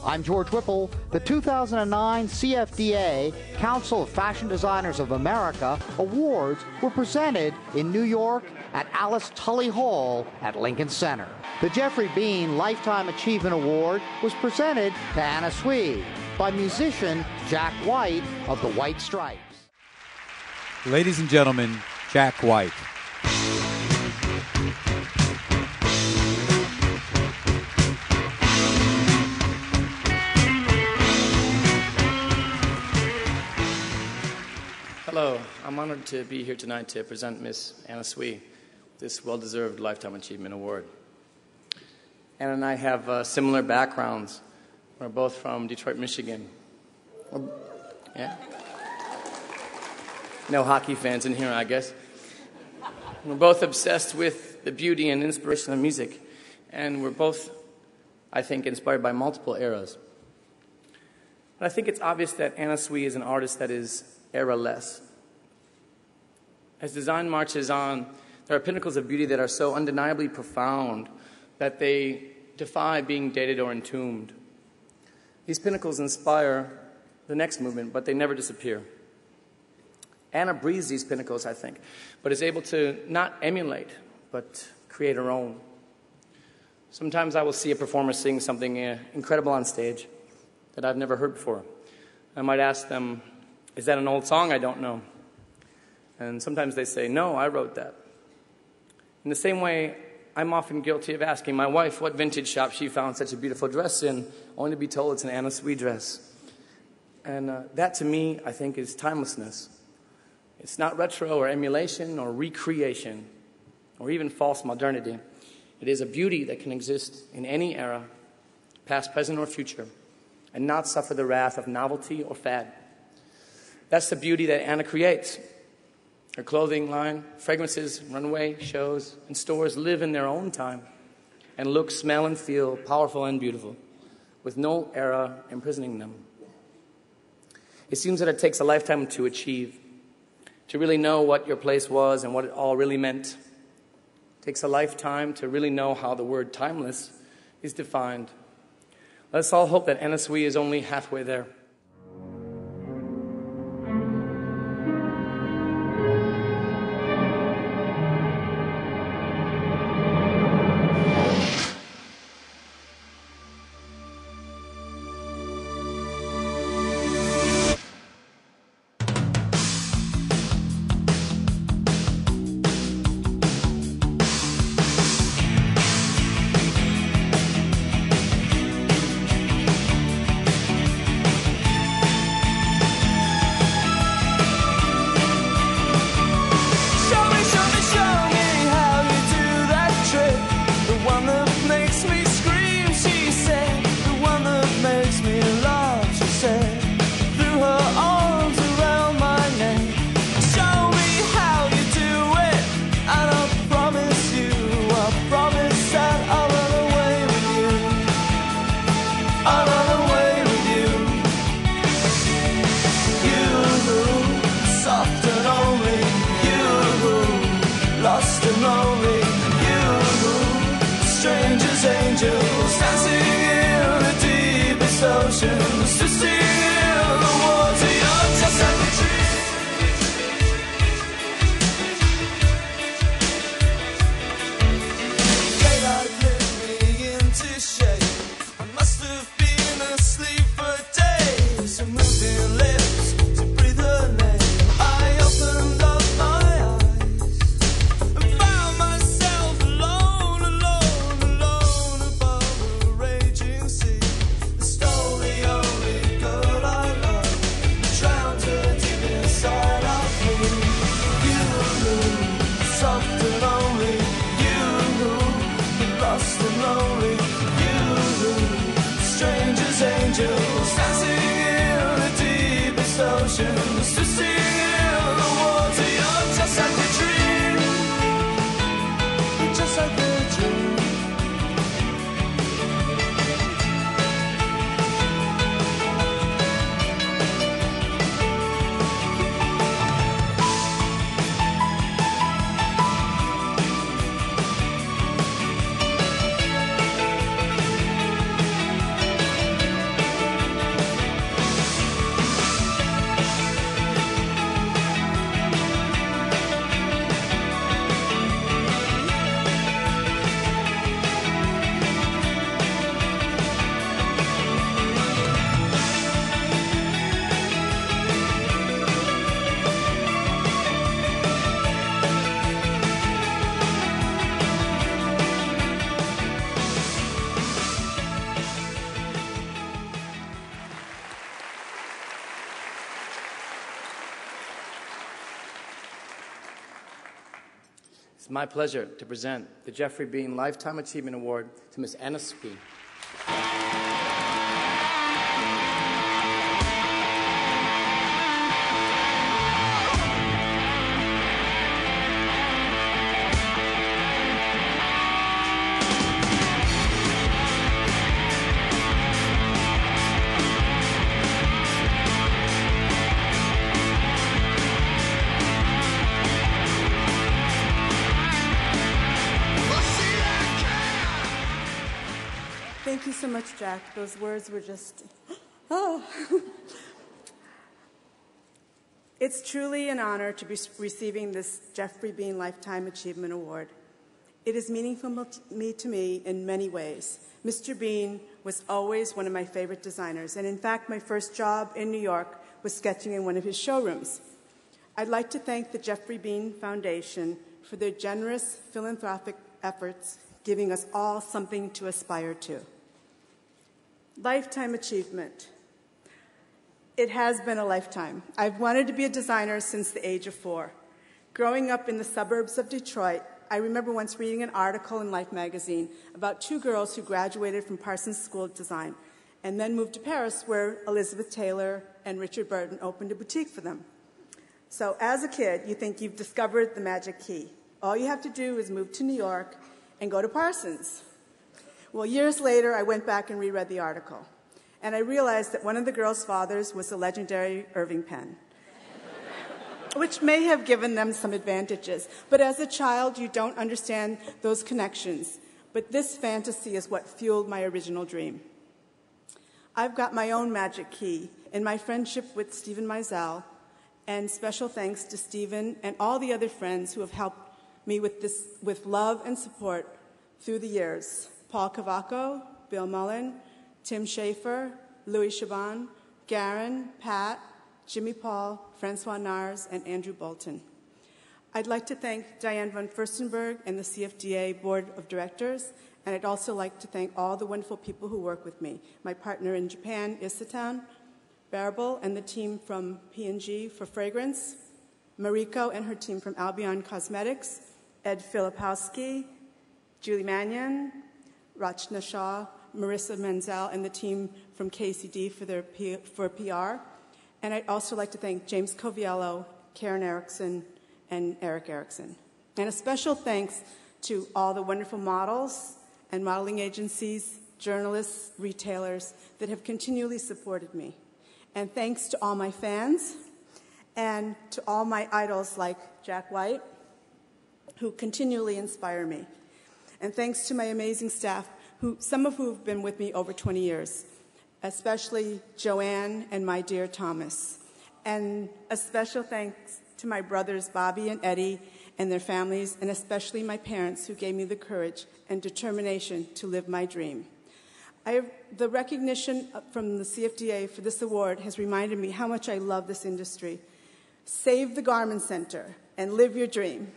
I'm George Whipple. The 2009 CFDA, Council of Fashion Designers of America, awards were presented in New York at Alice Tully Hall at Lincoln Center. The Geoffrey Beene Lifetime Achievement Award was presented to Anna Sui by musician Jack White of the White Stripes. Ladies and gentlemen, Jack White. Hello, I'm honored to be here tonight to present Miss Anna Sui this well-deserved Lifetime Achievement Award. Anna and I have similar backgrounds. We're both from Detroit, Michigan. Yeah? No hockey fans in here, I guess. We're both obsessed with the beauty and inspiration of music, and we're both, I think, inspired by multiple eras. But I think it's obvious that Anna Sui is an artist that is era-less. As design marches on, there are pinnacles of beauty that are so undeniably profound that they defy being dated or entombed. These pinnacles inspire the next movement, but they never disappear. Anna breathes these pinnacles, I think, but is able to not emulate, but create her own. Sometimes I will see a performer sing something incredible on stage that I've never heard before. I might ask them, "Is that an old song I don't know?" And sometimes they say, "No, I wrote that." In the same way, I'm often guilty of asking my wife what vintage shop she found such a beautiful dress in, only to be told it's an Anna Sui dress. And that, to me, I think, is timelessness. It's not retro or emulation or recreation or even false modernity. It is a beauty that can exist in any era, past, present, or future, and not suffer the wrath of novelty or fad. That's the beauty that Anna creates. Her clothing line, fragrances, runway, shows, and stores live in their own time and look, smell, and feel powerful and beautiful, with no era imprisoning them. It seems that it takes a lifetime to achieve, to really know what your place was and what it all really meant. It takes a lifetime to really know how the word timeless is defined. Let's all hope that Anna Sui is only halfway there. It's my pleasure to present the Geoffrey Beene Lifetime Achievement Award to Ms. Anna Spee. Thank you so much, Jack. Those words were just, oh. It's truly an honor to be receiving this Geoffrey Beene Lifetime Achievement Award. It is meaningful to me in many ways. Mr. Beene was always one of my favorite designers, and in fact, my first job in New York was sketching in one of his showrooms. I'd like to thank the Geoffrey Beene Foundation for their generous philanthropic efforts, giving us all something to aspire to. Lifetime achievement. It has been a lifetime. I've wanted to be a designer since the age of 4. Growing up in the suburbs of Detroit, I remember once reading an article in Life magazine about 2 girls who graduated from Parsons School of Design and then moved to Paris, where Elizabeth Taylor and Richard Burton opened a boutique for them. So as a kid, you think you've discovered the magic key. All you have to do is move to New York and go to Parsons. Well, years later, I went back and reread the article, and I realized that one of the girls' fathers was the legendary Irving Penn, which may have given them some advantages. But as a child, you don't understand those connections. But this fantasy is what fueled my original dream. I've got my own magic key in my friendship with Stephen Meisel, and special thanks to Stephen and all the other friends who have helped me with this with love and support through the years. Paul Cavaco, Bill Mullen, Tim Schaefer, Louis Chaban, Garen, Pat, Jimmy Paul, Francois Nars, and Andrew Bolton. I'd like to thank Diane von Furstenberg and the CFDA Board of Directors, and I'd also like to thank all the wonderful people who work with me. My partner in Japan, Isatown, Barable, and the team from P&G for fragrance, Mariko and her team from Albion Cosmetics, Ed Filipowski, Julie Mannion, Rachna Shah, Marissa Menzel, and the team from KCD for PR. And I'd also like to thank James Coviello, Karen Erickson, and Eric Erickson. And a special thanks to all the wonderful models and modeling agencies, journalists, retailers that have continually supported me. And thanks to all my fans and to all my idols like Jack White, who continually inspire me. And thanks to my amazing staff, some of who have been with me over 20 years, especially Joanne and my dear Thomas. And a special thanks to my brothers Bobby and Eddie and their families, and especially my parents who gave me the courage and determination to live my dream. The recognition from the CFDA for this award has reminded me how much I love this industry. Save the Garment Center and live your dream.